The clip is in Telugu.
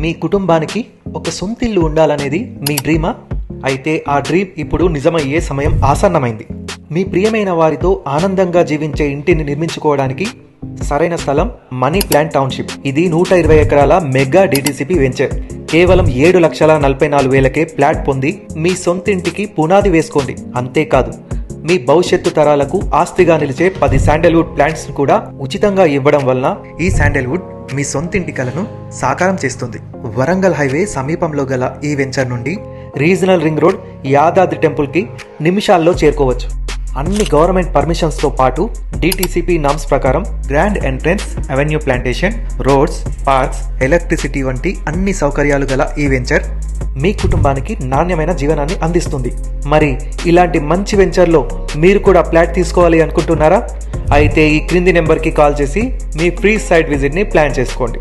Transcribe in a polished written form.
మీ కుటుంబానికి ఒక సొంతిల్లు ఉండాలనేది మీ డ్రీమా? అయితే ఆ డ్రీమ్ ఇప్పుడు నిజమయ్యే సమయం ఆసన్నమైంది. మీ ప్రియమైన వారితో ఆనందంగా జీవించే ఇంటిని నిర్మించుకోవడానికి సరైన స్థలం మనీ ప్లాంట్ టౌన్షిప్. ఇది 120 ఎకరాల మెగా డిటిసిపి వెంచర్. కేవలం 7,44,000కే ప్లాట్ పొంది మీ సొంతింటికి పునాది వేసుకోండి. అంతేకాదు, మీ భవిష్యత్తు తరాలకు ఆస్తిగా నిలిచే 10 శాండల్వుడ్ ప్లాంట్స్ కూడా ఉచితంగా ఇవ్వడం వలన ఈ శాండల్వుడ్ మీ సొంతింటి కలను సాకారం చేస్తుంది. వరంగల్ హైవే సమీపంలో గల ఈ వెంచర్ నుండి రీజనల్ రింగ్ రోడ్ యాదాద్రి టెంపుల్కి నిమిషాల్లో చేరుకోవచ్చు. అన్ని గవర్నమెంట్ పర్మిషన్స్తో పాటు డిటిసిపి నామ్స్ ప్రకారం grand entrance, avenue plantation, roads, parks, electricity వంటి అన్ని సౌకర్యాలు గల ఈ వెంచర్ మీ కుటుంబానికి నాణ్యమైన జీవనాన్ని అందిస్తుంది. మరి ఇలాంటి మంచి వెంచర్లో మీరు కూడా ఫ్లాట్ తీసుకోవాలి అనుకుంటున్నారా? అయితే ఈ క్రింది నెంబర్కి కాల్ చేసి మీ ఫ్రీ సైట్ విజిట్ని ప్లాన్ చేసుకోండి.